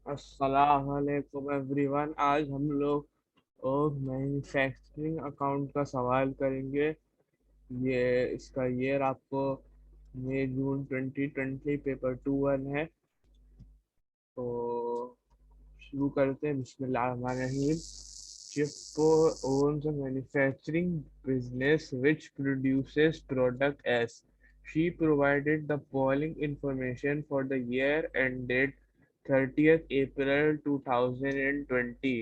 अस्सलाम वालेकुम एवरीवन। आज हम लोग मैन्युफैक्चरिंग अकाउंट का सवाल करेंगे। ये इसका ईयर आपको मई जून 2020 पेपर 2-1 है। तो शुरू करते हैं। बिस्मिल्लाहिर्रहमानिर्रहीम। Chippo owns a manufacturing business which produces product as she provided the following information for the year ended 30th April 2020।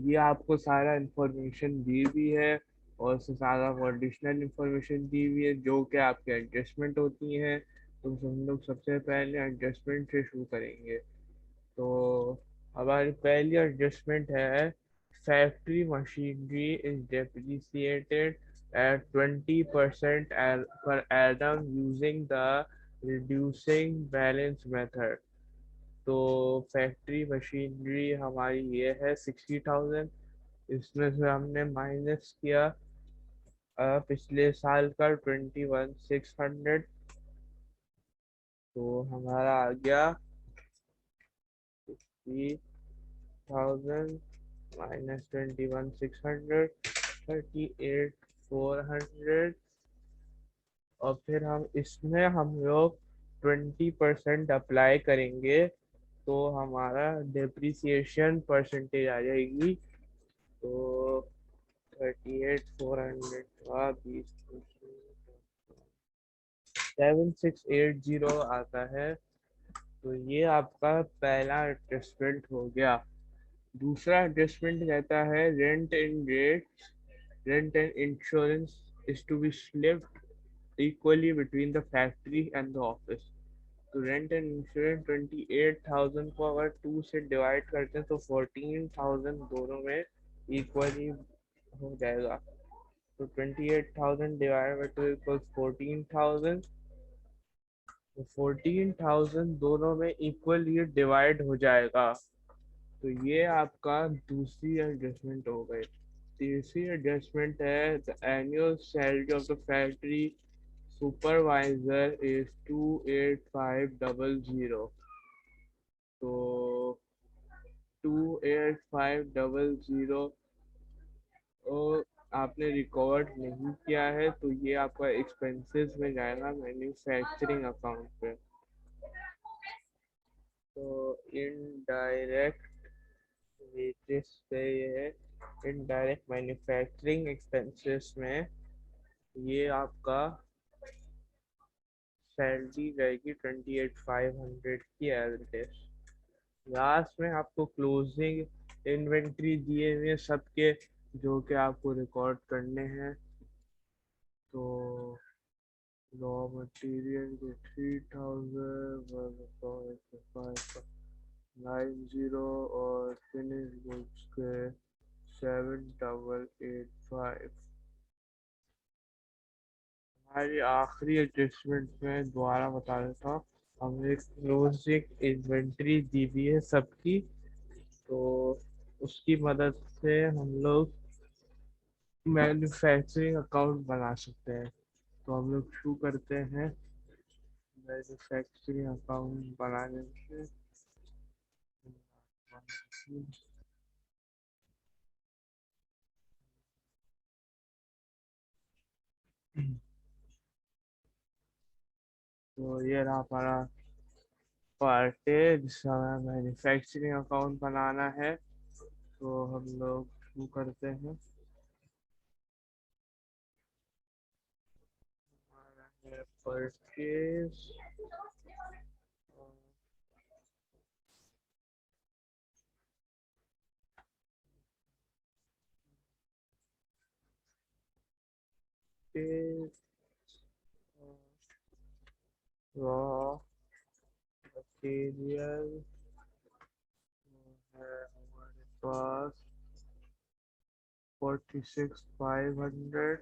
ये आपको सारा इंफॉर्मेशन दी हुई है और उससे सारा एडिशनल इंफॉर्मेशन दी हुई है जो कि आपके एडजस्टमेंट होती हैं। तो हम लोग सबसे पहले एडजस्टमेंट से शुरू करेंगे। तो हमारी पहली एडजस्टमेंट है factory machinery is depreciated at 20% per annum using the reducing balance method। तो फैक्ट्री मशीनरी हमारी ये है 60,000। इसमें से हमने माइनस किया पिछले साल का 21,600। तो हमारा आ गया 60,000 माइनस 21,600, 38,400। और फिर हम लोग 20% अप्लाई करेंगे तो हमारा डेप्रिसिएशन परसेंटेज आ जाएगी। तो 38,400 का 7,680 आता है। तो ये आपका पहला एडजस्टमेंट हो गया। दूसरा एडजस्टमेंट कहता है rent and insurance is to be split equally between the factory and the office. तो रेंट एंड इंश्योरेंस 28,000 को अगर 2 से डिवाइड करते हैं तो 14,000 दोनों में इक्वली हो जाएगा। तो 28,000 डिवाइड बाई 2 इक्वल्स 14,000। तो 14,000 दोनों में इक्वल ये डिवाइड हो जाएगा। तो ये आपका दूसरी एडजस्टमेंट हो गई। तीसरी एडजस्टमेंट है the annual salary of the factory supervisor is 28500। तो 28500 और आपने रिकॉर्ड नहीं किया है तो ये आपका एक्सपेंसेस में जाएगा मैन्युफैक्चरिंग अकाउंट पे। तो इनडायरेक्ट वेजेस पे ये है। इनडायरेक्ट मैन्युफैक्चरिंग एक्सपेंसेस में ये आपका सैलरी रहेगी 28,500 की एवरेज। लास्ट में आपको क्लोजिंग इन्वेंट्री दिए हुए सबके जो कि आपको रिकॉर्ड करने हैं। तो रॉ मटेरियल के 3,000 और फिनिश गुड्स के 7,885। हमारी आखिरी एडजस्टमेंट में दोबारा बता देता हूँ। हमने क्लोजिंग इन्वेंट्री दी हुई है सबकी। तो उसकी मदद से हम लोग मैन्युफैक्चरिंग अकाउंट बना सकते हैं। तो हम लोग शुरू करते हैं मैन्युफैक्चरिंग अकाउंट बनाने से। तो ये रहा हमारा पार्ट है जिसका हमें मैन्युफैक्चरिंग अकाउंट बनाना है। तो हम लोग शुरू करते हैं। हमारा है परचेज। रॉ मटेरियल है हमारे पास 46,500।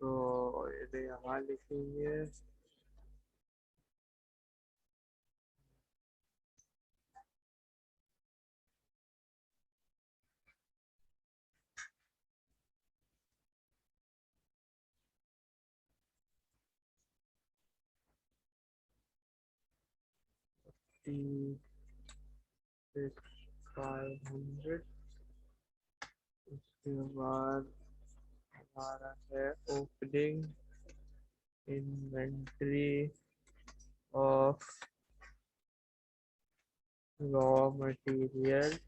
तो ये यहाँ लिखेंगे। 500। उसके बाद हमारा है opening inventory of raw material.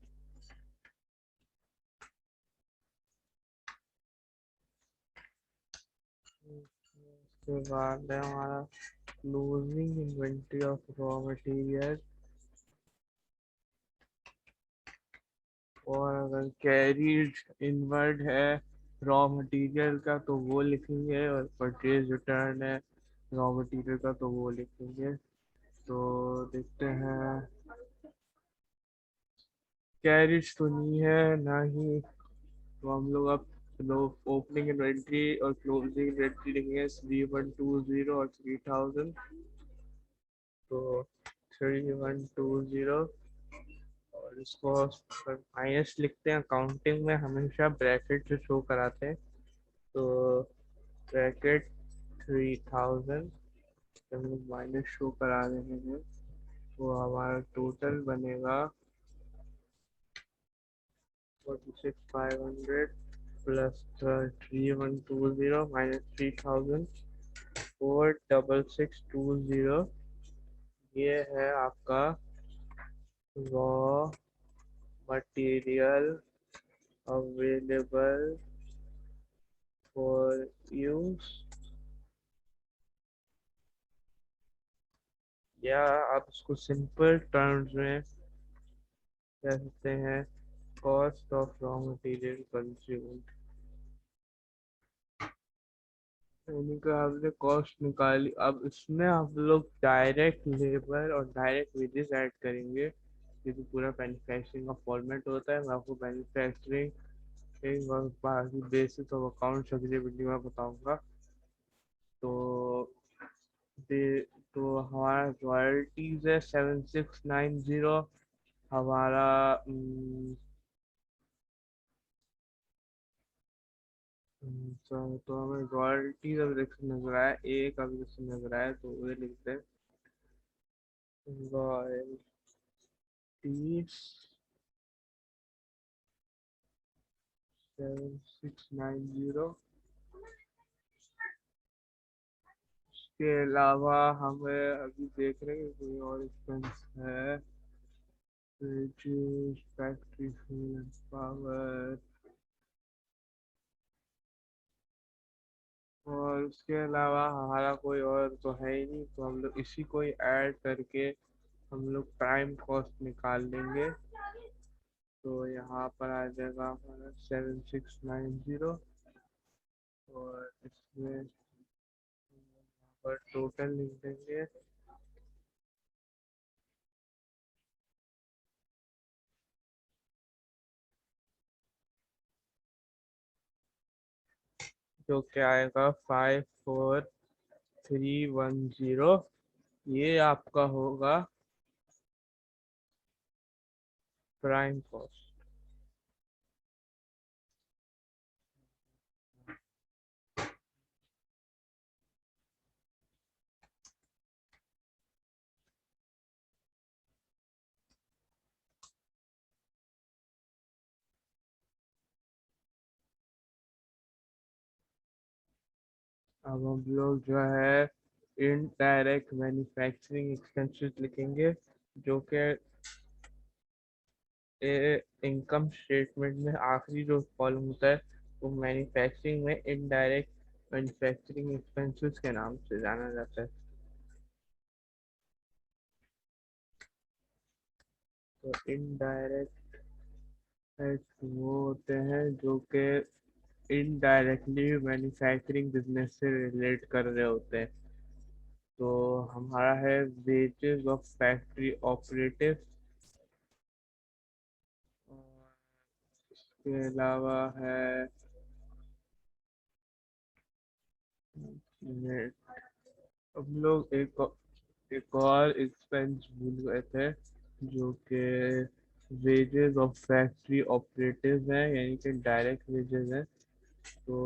उसके बाद है हमारा closing inventory of raw material. और अगर कैरीड इनवर्ड है रॉ मटेरियल का तो वो लिखेंगे, और परचेज रिटर्न है रॉ मटेरियल का तो वो लिखेंगे। तो देखते हैं, कैरिज तो नहीं है ना ही, तो हम लोग अब लोग ओपनिंग इन्वेंट्री और क्लोजिंग इन्वेंट्री लिखेंगे 3120 और 3000। तो 3120, और इसको माइनस लिखते हैं। अकाउंटिंग में हमेशा ब्रैकेट से शो कराते हैं, तो ब्रैकेट 3000 हम लोग माइनस शो करा रहे हैं। तो हमारा टोटल बनेगा 46,500 प्लस 3120 माइनस 3000, 46620। ये है आपका raw material available for use, या आप इसको सिंपल टर्म्स में कह सकते हैं cost of raw material consumed. यानी कि आपने कॉस्ट निकाली, अब इसमें आप लोग डायरेक्ट लेबर और डायरेक्ट वेजेस ऐड करेंगे। ये तो पूरा मैन्युफैक्चरिंग का फॉर्मेट होता है। मैं आपको मैन्युफैक्चरिंग और बाकी बेसिस ऑफ अकाउंट्स अगली वीडियो में बताऊंगा। तो दे तो हमारा रॉयल्टीज है 7690। हमारा तो हमें रॉयल्टीज अभी देख नजर आया, एक अभी नजर आया, तो वो लिखते हैं रॉयल्टीज 7690। इसके अलावा हमें अभी देख रहे हैं कोई और एक्सपेंस है, फैक्ट्री पावर, और उसके अलावा हमारा कोई और तो है ही नहीं, तो हम लोग इसी को ही ऐड करके हम लोग प्राइम कॉस्ट निकाल लेंगे। तो यहाँ पर आ जाएगा हमारा 7690, और इसमें पर टोटल लिख देंगे जो क्या आएगा 54310। ये आपका होगा प्राइम कॉस्ट। अब हम लोग जो है इनडायरेक्ट मैन्युफैक्चरिंग एक्सपेंसेस लिखेंगे, जो कि इनकम स्टेटमेंट में आखिरी जो कॉलम होता है वो मैन्युफैक्चरिंग में इनडायरेक्ट मैन्युफैक्चरिंग एक्सपेंसेस के नाम से जाना जाता है। तो इनडायरेक्ट वो होते हैं जो कि इनडायरेक्टली मैन्युफैक्चरिंग बिजनेस से रिलेट कर रहे होते हैं। तो हमारा है वेजेस ऑफ फैक्ट्री ऑपरेटिव, इसके अलावा है हम लोग एक और एक्सपेंस भूल गए थे, जो कि वेजेस ऑफ फैक्ट्री ऑपरेटिव है, यानी कि डायरेक्ट वेजेस है। तो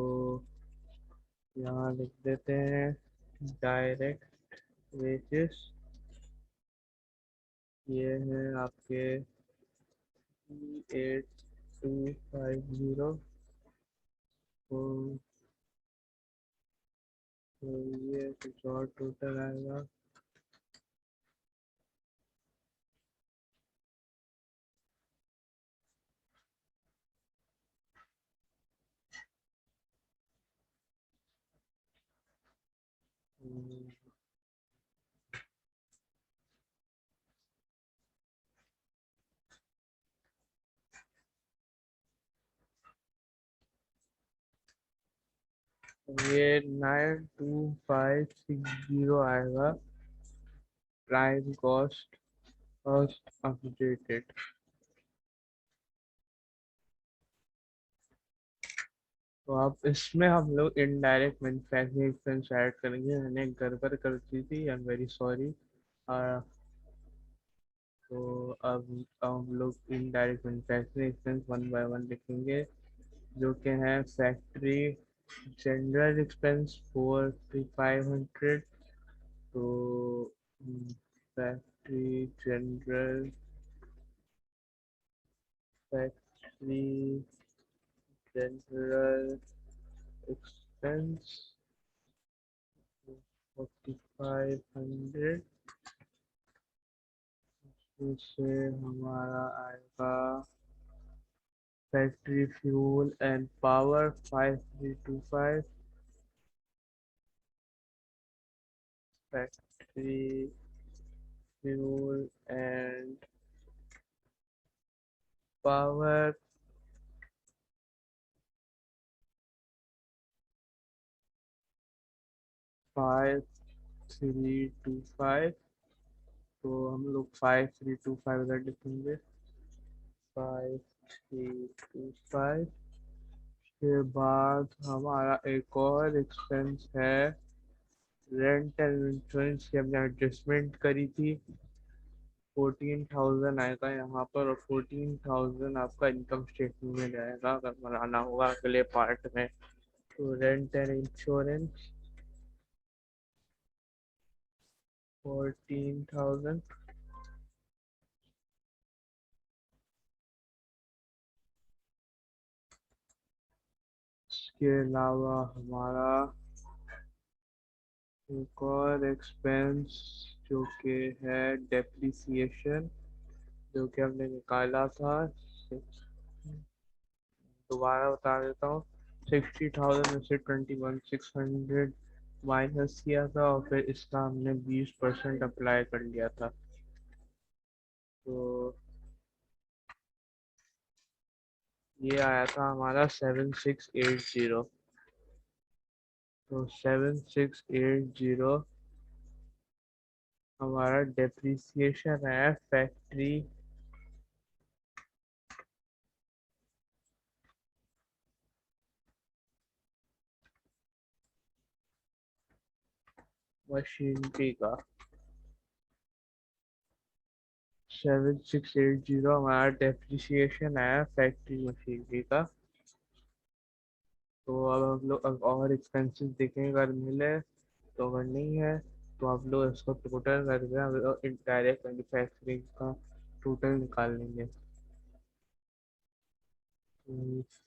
यहाँ लिख देते हैं डायरेक्ट वेजेस। ये है आपके 8250। तो, तो ये कुछ और टोटल आएगा। ये 92560 आएगा, प्राइम कॉस्ट फर्स्ट अपडेटेड। तो अब इसमें हम लोग इनडायरेक्ट मैन्युफैक्चरिंग एक्सपेंस ऐड करेंगे। मैंने गड़बड़ कर दी थी, आई एम वेरी सॉरी। तो अब हम लोग indirect manufacturing expense one by one लिखेंगे, जो कि है फैक्ट्री जनरल एक्सपेंस 4500। तो factory general factory general expense 4500, उससे हमारा आएगा factory fuel and power 5325। Factory fuel and power 5325। तो हम लोग 5325 इधर लिखेंगे, 5325 के बाद हमारा एक और एक्सपेंस है रेंट एंड इंश्योरेंस की। हमने एडजस्टमेंट करी थी, 14,000 आएगा यहाँ पर, और 14,000 आपका इनकम स्टेटमेंट में जाएगा अगर बनाना होगा अगले पार्ट में। तो रेंट एंड इंश्योरेंस 14,000। इसके अलावा हमारा एक और एक्सपेंस जो कि है डेप्रिसिएशन, जो कि हमने निकाला था। दोबारा बता देता हूँ, 60,000 में से 21,600 माइनस किया था, और फिर इसका हमने 20% अप्लाई कर लिया था। तो ये आया था हमारा 7680। तो 7680 हमारा डेप्रिसिएशन है फैक्ट्री मशीनरी का। 7680 हमारा डेप्रिसिएशन है फैक्ट्री मशीनरी का। तो अब हम लोग अब और एक्सपेंसेस देखेंगे, अगर मिले तो, अगर नहीं है तो आप लोग इसको टोटल करके हम लोग डायरेक्ट मैन्युफैक्चरिंग का टोटल निकाल लेंगे।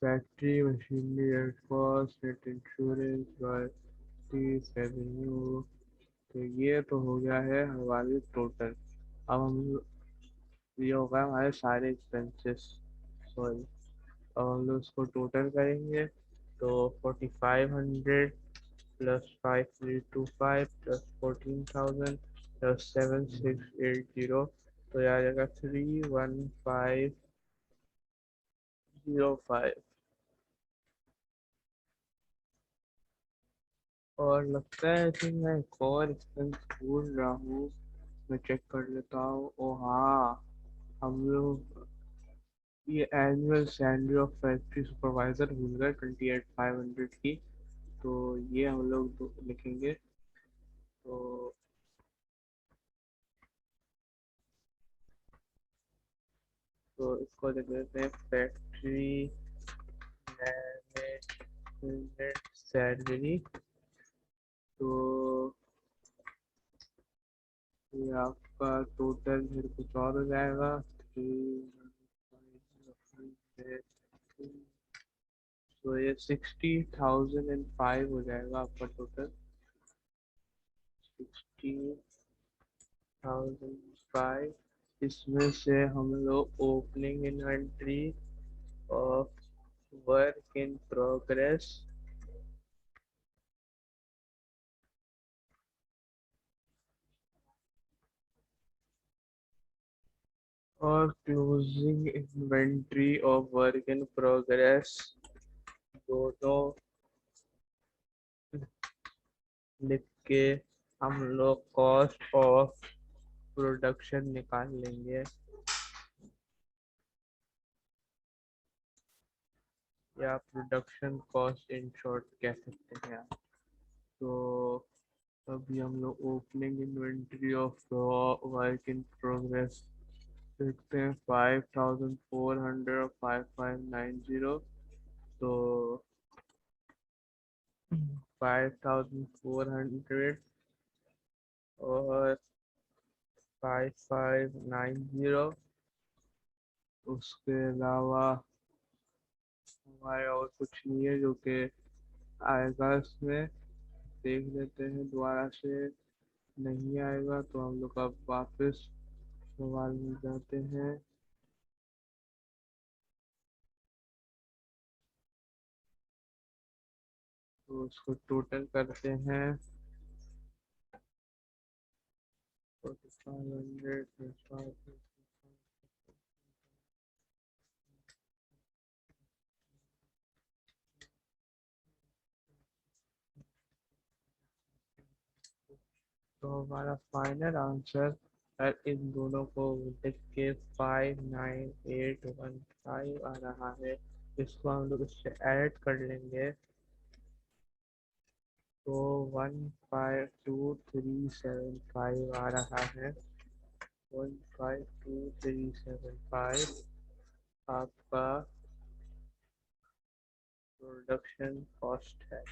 Factory machinery and cost, net insurance, royalties, revenue. तो ये तो हो गया है हमारे टोटल। अब हम ये होगा हमारे सारे एक्सपेंसेस, सॉरी। अब हम लोग इसको टोटल करेंगे, तो 4500 प्लस 5325 प्लस 14,000 प्लस 7680, तो यह आ जाएगा 31505। और लगता है कि मैं एक और एक्सपेंस भूल रहा हूँ, मैं चेक कर लेता हूँ। ओ हाँ, हम लोग ये annual salary of factory supervisor भूल गए, 28,500 की। तो ये हम लोग लिखेंगे। तो इसको लिख देते हैं फैक्ट्री मैनेजमेंट सैलरी। तो ये आपका टोटल फिर कुछ और हो जाएगा। 3 तो ये 60,005 हो जाएगा आपका टोटल। 60,005। इसमें से हम लोग opening inventory of work in progress और closing inventory of work in progress दोनों लिख के हम लोग कॉस्ट ऑफ प्रोडक्शन निकाल लेंगे, या प्रोडक्शन कॉस्ट इन शॉर्ट कह सकते हैं आप। तो अभी हम लोग opening inventory of work in progress देखते हैं 5,400 और 5,590। तो 5,400 और 5,590, उसके अलावा हमारे और कुछ नहीं है जो कि आएगा इसमें। देख लेते हैं दोबारा से, नहीं आएगा तो हम लोग अब वापस सवाल में जाते हैं। तो उसको टोटल करते हैं 4,500 तो हमारा फाइनल आंसर इन दोनों को लिख के 59815 आ रहा है। इसको हम लोग इससे ऐड कर लेंगे तो 152,375 आ रहा है। 152,375 आपका प्रोडक्शन कॉस्ट है।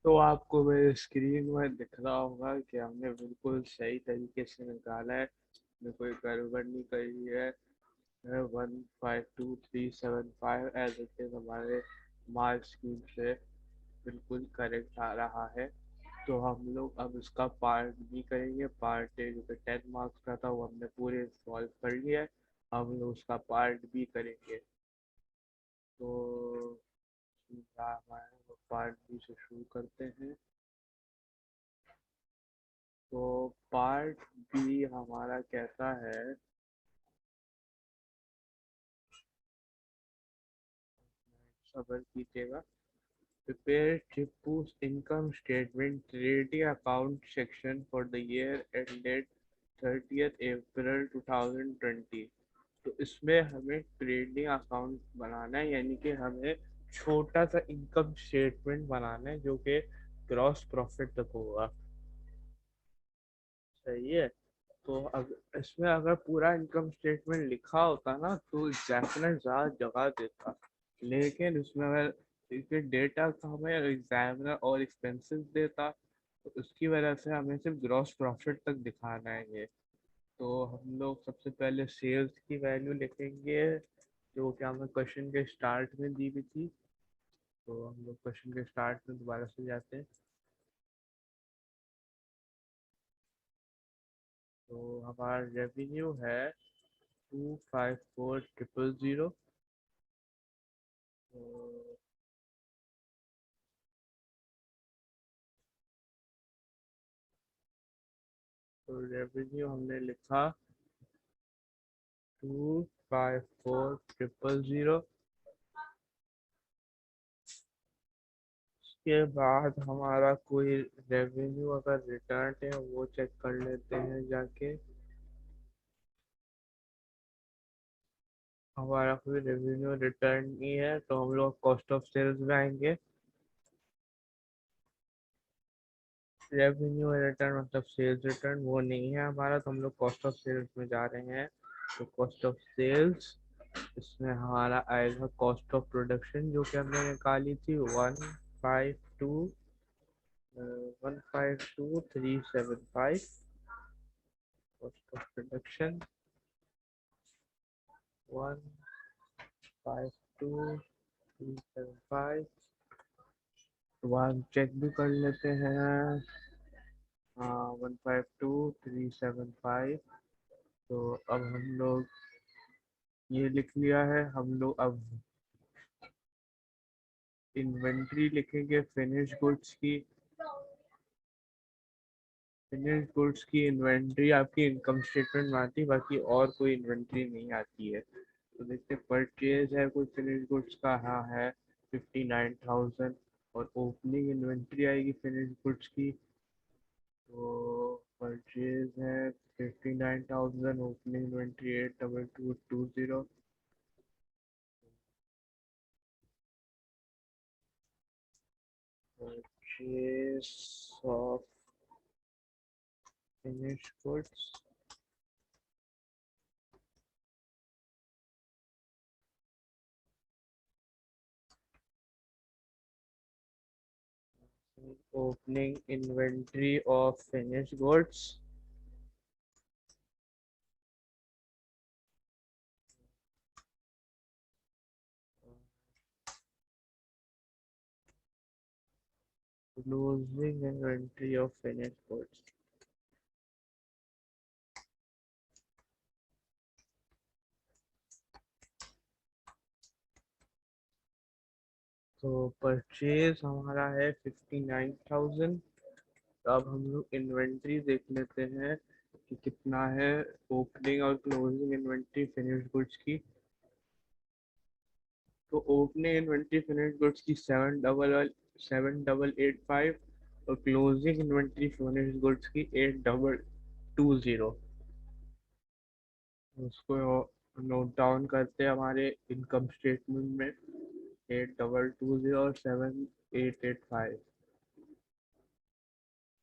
तो आपको मेरे स्क्रीन में दिख रहा होगा कि हमने बिल्कुल सही तरीके से निकाला है, हमने कोई गड़बड़ नहीं करी है। 152,375 एज इट इज हमारे मार्क स्कीम से बिल्कुल करेक्ट आ रहा है। तो हम लोग अब इसका पार्ट बी करेंगे। पार्ट ए जो कि 10 मार्क्स का था वो हमने पूरे सॉल्व कर लिया है। हम लोग उसका पार्ट बी करेंगे। तो पार्ट बी से शुरू करते हैं। तो पार्ट बी हमारा कैसा है, सबर कीजिएगा। Prepare Tippu's income statement trading account section for the year ended 30th April 2020। तो इसमें हमें ट्रेडिंग अकाउंट बनाना है, यानी कि हमें छोटा सा इनकम स्टेटमेंट बनाना है जो कि ग्रॉस प्रॉफिट तक होगा। सही है। तो इसमें अगर पूरा इनकम स्टेटमेंट लिखा होता ना तो एग्जामिनर ज़्यादा जगह देता, लेकिन उसमें अगर इसके डेटा का हमें एग्जामिनर और एक्सपेंसेस देता तो उसकी वजह से हमें सिर्फ ग्रॉस प्रॉफिट तक दिखाना है ये। तो हम लोग सबसे पहले सेल्स की वैल्यू लिखेंगे जो कि हमें क्वेश्चन के स्टार्ट में दी हुई थी। तो हम लोग क्वेश्चन के स्टार्ट में दोबारा से जाते हैं। तो हमारा रेवेन्यू है 254,000। तो रेवेन्यू हमने लिखा 254,000। उसके बाद हमारा कोई रेवेन्यू अगर रिटर्न है वो चेक कर लेते हैं जाके। हमारा कोई रेवेन्यू रिटर्न नहीं है तो हम लोग कॉस्ट ऑफ सेल्स में आएंगे। रेवेन्यू रिटर्न मतलब सेल्स रिटर्न वो नहीं है हमारा, तो हम लोग कॉस्ट ऑफ सेल्स में जा रहे हैं। तो कॉस्ट ऑफ सेल्स इसमें हमारा आएगा कॉस्ट ऑफ प्रोडक्शन जो कि हमने निकाली थी 152,375 कॉस्ट ऑफ प्रोडक्शन 152,375। तो हम चेक भी कर लेते हैं। हाँ 152,375। तो अब हम लोग ये लिख लिया है। हम लोग अब इन्वेंट्री लिखेंगे फिनिश गुड्स की इन्वेंट्री आपकी इनकम स्टेटमेंट में आती है, बाकी और कोई इन्वेंट्री नहीं आती है। तो देखते परचेज है कोई फिनिश गुड्स का, हाँ है 59,000। और ओपनिंग इन्वेंट्री आएगी फिनिश गुड्स की, तो परचेज है 59,000, opening inventory 82220। Purchase of finish goods opening inventory of finished goods closing inventory of finished goods। तो परचेज हमारा है 59,000। तो अब हम लोग इन्वेंट्री देख लेते हैं कि कितना है ओपनिंग और क्लोजिंग इन्वेंट्री फिनिश्ड गुड्स की। तो ओपनिंग इन्वेंट्री फिनिश्ड गुड्स की 7,885 और क्लोजिंग इन्वेंट्री फिनिश्ड गुड्स की 8,220। उसको नोट डाउन करते हैं हमारे इनकम स्टेटमेंट में। 8,220 और 7,885।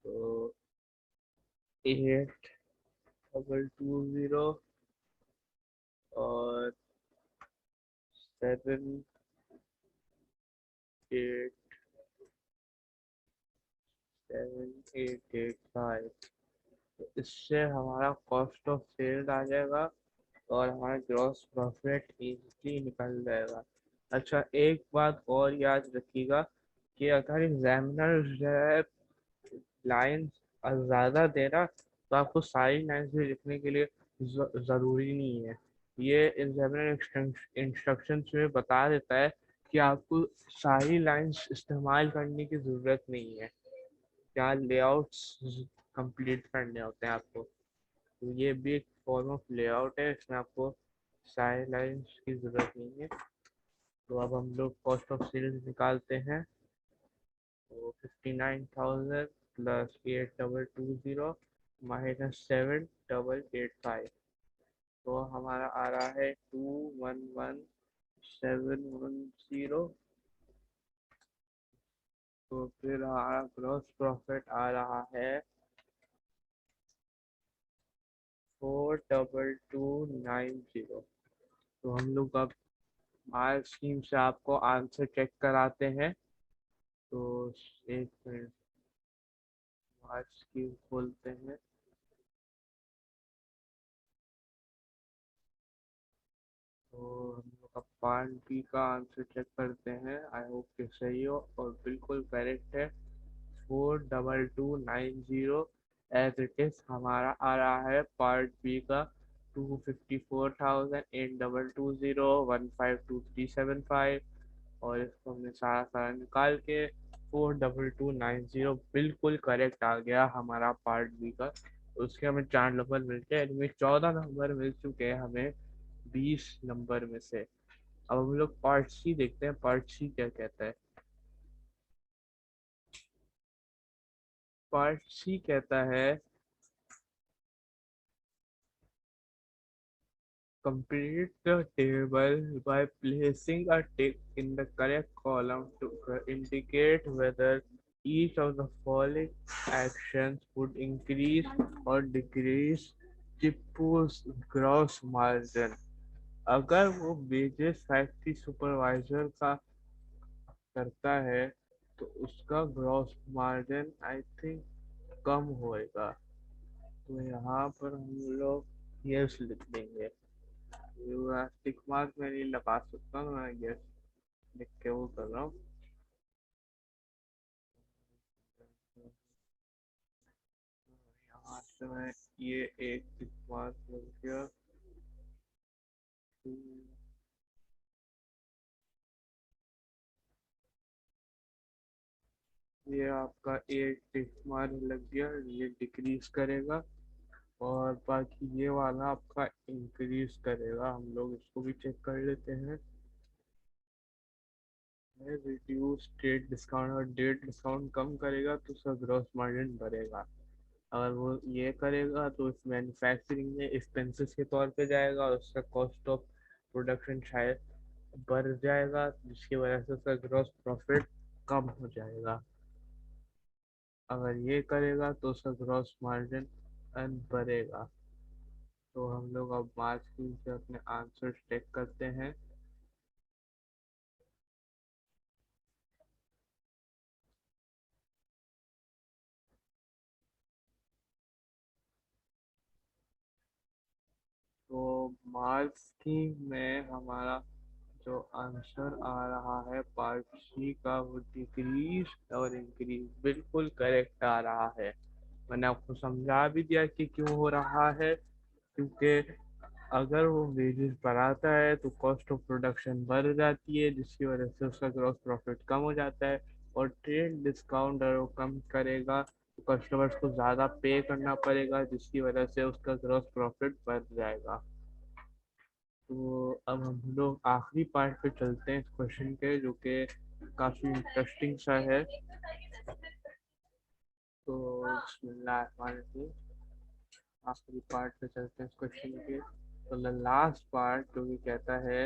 तो 8,220 और 7,885। तो इससे हमारा कॉस्ट ऑफ सेल्स आ जाएगा और हमारा ग्रॉस प्रॉफिट इजीली निकल जाएगा। अच्छा एक बात और याद रखिएगा कि अगर एग्जामिनर जो है लाइंस ज़्यादा दे रहा तो आपको सारी लाइंस भी लिखने के लिए ज़रूरी नहीं है। ये एग्जामिनर इंस्ट्रक्शंस में बता देता है कि आपको सारी लाइंस इस्तेमाल करने की ज़रूरत नहीं है। क्या लेआउट्स कंप्लीट करने होते हैं आपको, तो ये भी एक फॉर्म ऑफ लेआउट है, इसमें आपको सारी लाइंस की ज़रूरत नहीं है। तो अब हम लोग कॉस्ट ऑफ सेल्स निकालते हैं। तो 59,000 प्लस 8,220 माइनस 7,885। तो हमारा आ रहा है 211,710। तो फिर हमारा ग्रॉस प्रॉफिट आ रहा है 4,220। तो हम लोग अब मार्क स्कीम से आपको आंसर चेक कराते हैं। तो एक मिनट, मार्क स्कीम खोलते हैं। तो हम लोग का पार्ट बी का आंसर चेक करते हैं। आई होप कि सही हो और बिल्कुल करेक्ट है। 4,220 एज इट इज हमारा आ रहा है पार्ट बी का 254,8220152,375। और इसको हमने सारा सारा निकाल के 4,220 बिल्कुल करेक्ट आ गया हमारा पार्ट बी का। उसके हमें 4 नंबर मिलते हैं, इनमें 14 नंबर मिल चुके हैं हमें 20 नंबर में से। अब हम लोग पार्ट सी देखते हैं, पार्ट सी क्या कहता है। पार्ट सी कहता है complete the table by placing a tick in the correct column to indicate whether each of the following actions would increase or decrease Chippu's gross margin। अगर वो वेजेस फैक्ट्री सुपरवाइजर का करता है तो उसका ग्रॉस मार्जिन आई थिंक कम होएगा। तो यहाँ पर हम लोग यस लिख देंगे। टिक मार्क मैं नहीं लगा सकता, मैं यस लिख के वो कर रहा हूँ। यहाँ से मैं ये एक टिक मार्क लग गया। ये आपका एक टिक मार्क लग गया, ये डिक्रीज करेगा। और बाकी ये वाला आपका इंक्रीज करेगा। हम लोग इसको भी चेक कर लेते हैं। रिड्यूस डेट डिस्काउंट, और डेट डिस्काउंट कम करेगा तो उसका ग्रॉस मार्जिन बढ़ेगा। अगर वो ये करेगा तो इस मैन्युफैक्चरिंग में एक्सपेंसेस के तौर पे जाएगा और उसका कॉस्ट ऑफ प्रोडक्शन शायद बढ़ जाएगा, जिसकी वजह से उसका ग्रॉस प्रॉफिट कम हो जाएगा। अगर ये करेगा तो उसका ग्रॉस मार्जिन बढ़ेगा। तो हम लोग अब मार्च से अपने आंसर चेक करते हैं। तो मार्च की में हमारा जो आंसर आ रहा है पार्ट सी का, वो डिक्रीज और इंक्रीज बिल्कुल करेक्ट आ रहा है। मैंने आपको समझा भी दिया कि क्यों हो रहा है। क्योंकि अगर वो वेजेस बढ़ाता है तो कॉस्ट ऑफ प्रोडक्शन बढ़ जाती है, जिसकी वजह से उसका ग्रॉस प्रॉफिट कम हो जाता है। और ट्रेड डिस्काउंट अगर वो कम करेगा तो कस्टमर्स को ज़्यादा पे करना पड़ेगा, जिसकी वजह से उसका ग्रॉस प्रॉफिट बढ़ जाएगा। तो अब हम लोग आखिरी पार्ट पे चलते हैं इस क्वेश्चन के, जो कि काफ़ी इंटरेस्टिंग सा है। तो बिस्मिल्लाह, आखिरी पार्ट पे चलते हैं इस क्वेश्चन के। तो द लास्ट पार्ट जो कि कहता है,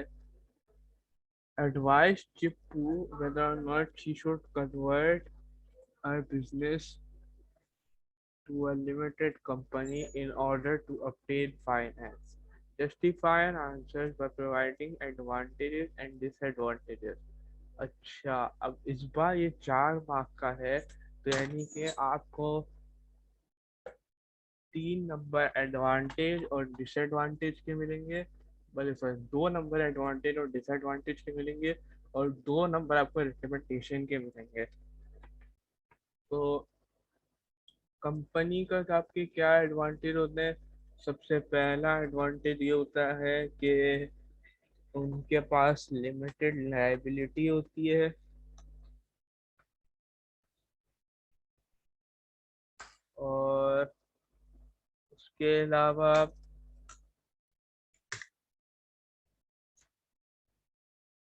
advised Chippu whether or not she should convert her business to a limited company in order to obtain finance. Justify an answer by providing advantages and disadvantages. अच्छा, अब इस बार ये 4 मार्क का है, तो यानी कि आपको 3 नंबर एडवांटेज और डिसएडवांटेज के मिलेंगे। बल्कि सॉरी, 2 नंबर एडवांटेज और डिसएडवांटेज के मिलेंगे, और 2 नंबर आपको रिकमेंडेशन के मिलेंगे। तो कंपनी का आपके क्या एडवांटेज होते हैं? सबसे पहला एडवांटेज ये होता है कि उनके पास लिमिटेड लायबिलिटी होती है। और उसके अलावा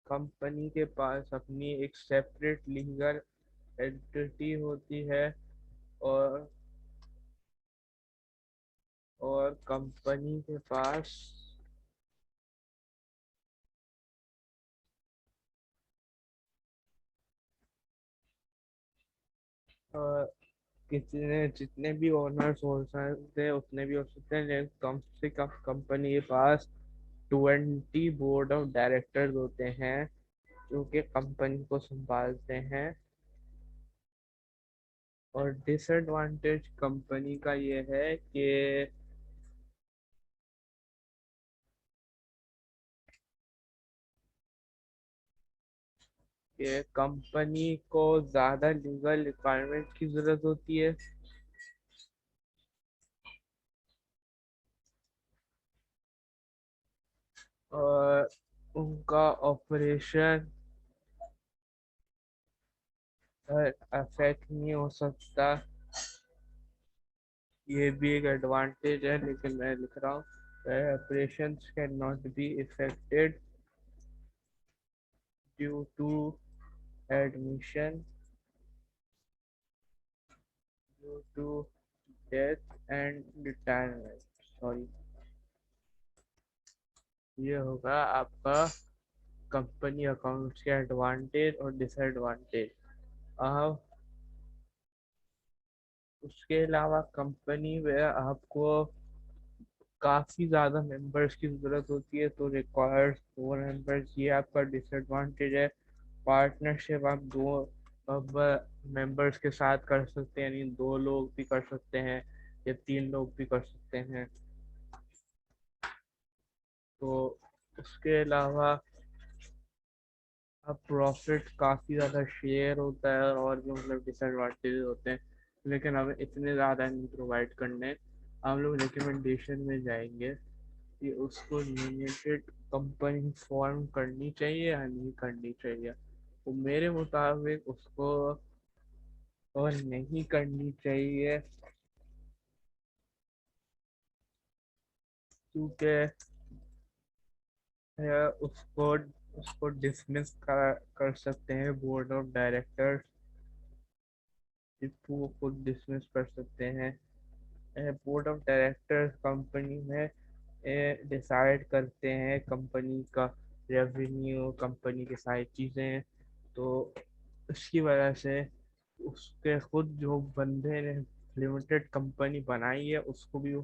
कंपनी के पास अपनी एक सेपरेट लीगल एंटिटी होती है। और कंपनी के पास अ, कितने जितने भी ओनर्स हो सकते हैं उतने भी हो सकते हैं, लेकिन कम से कम कंपनी के पास 20 बोर्ड ऑफ डायरेक्टर्स होते हैं जो कि कंपनी को संभालते हैं। और डिसएडवांटेज कंपनी का ये है कि कंपनी को ज़्यादा लीगल रिक्वायरमेंट की ज़रूरत होती है। और उनका ऑपरेशन अफेक्ट नहीं हो सकता। ये भी एक एडवांटेज है, लेकिन मैं लिख रहा हूँ operations can not be effected due to admission, due to death and retirement. Sorry, ये होगा आपका कंपनी अकाउंट्स के एडवांटेज और डिसएडवांटेज। अब उसके अलावा कंपनी में आपको काफ़ी ज़्यादा मेंबर्स की ज़रूरत होती है, तो रिक्वायर्स 4 मेंबर्स, ये आपका डिसएडवांटेज है। पार्टनरशिप आप दो अब मेंबर्स के साथ कर सकते हैं, यानी 2 लोग भी कर सकते हैं या 3 लोग भी कर सकते हैं। तो उसके अलावा अब प्रॉफिट काफ़ी ज़्यादा शेयर होता है और भी मतलब डिसएडवांटेज होते हैं, लेकिन हमें इतने ज़्यादा नहीं प्रोवाइड करने। हम लोग रिकमेंडेशन में जाएंगे कि उसको लिमिटेड कंपनी फॉर्म करनी चाहिए या नहीं करनी चाहिए। तो मेरे मुताबिक उसको और नहीं करनी चाहिए, क्योंकि उसको उसको डिसमिस कर सकते हैं बोर्ड ऑफ डायरेक्टर्स। को खुद डिसमिस कर सकते हैं। बोर्ड ऑफ डायरेक्टर्स कंपनी में डिसाइड करते हैं कंपनी का रेवेन्यू, कंपनी की सारी चीज़ें। तो उसकी वजह से उसके खुद जो बंदे ने लिमिटेड कंपनी बनाई है उसको भी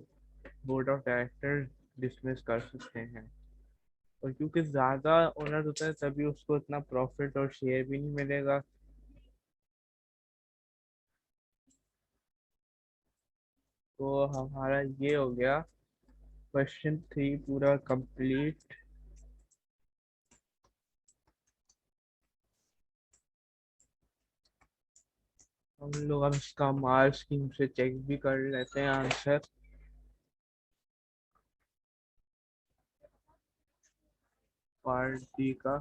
बोर्ड ऑफ डायरेक्टर्स डिसमिस कर सकते हैं। और क्योंकि ज़्यादा ओनर होता है तभी उसको इतना प्रॉफिट और शेयर भी नहीं मिलेगा। तो हमारा ये हो गया क्वेश्चन 3 पूरा कंप्लीट। हम लोग अब इसका मार्क्स स्कीम से चेक भी कर लेते हैं आंसर। पार्ट बी का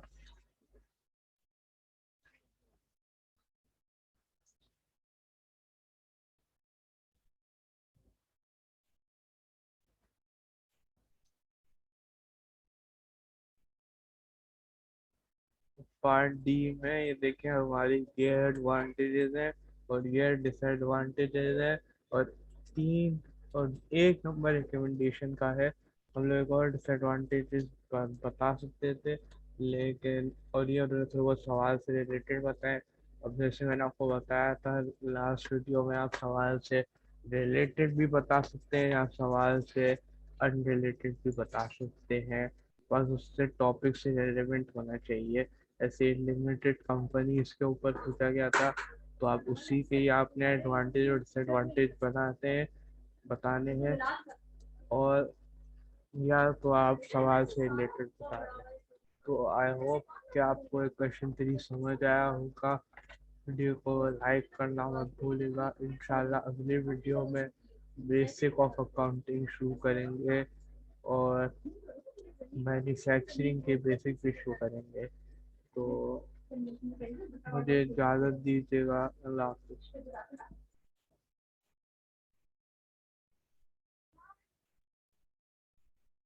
पार्ट डी में ये देखें हमारी ये एडवांटेजेस हैं और ये डिसएडवांटेजेस है। और 1 नंबर रिकमेंडेशन का है। हम लोग एक और डिसएडवांटेजेस बता सकते थे, लेकिन और ये उन्होंने थोड़ा बहुत सवाल से रिलेटेड बताएं। अब जैसे मैंने आपको बताया था लास्ट वीडियो में, आप सवाल से रिलेटेड भी बता सकते हैं, आप सवाल से अनरिलेटेड भी बता सकते हैं, बस उससे टॉपिक से रिलेवेंट होना चाहिए। ऐसे लिमिटेड कंपनी इसके ऊपर पूछा गया था, तो आप उसी के ही आपने एडवांटेज और डिसएडवांटेज बताने हैं। और या तो आप सवाल से रिलेटेड बता दें। तो आई होप कि आपको एक क्वेश्चन 3 समझ आया होगा। वीडियो को लाइक करना मत भूलिएगा। इंशाल्लाह अगले वीडियो में बेसिक ऑफ अकाउंटिंग शुरू करेंगे और मैन्युफैक्चरिंग के बेसिक भी शुरू करेंगे। तो मुझे इजाज़त दीजिएगा। अल्लाह हाफिज़।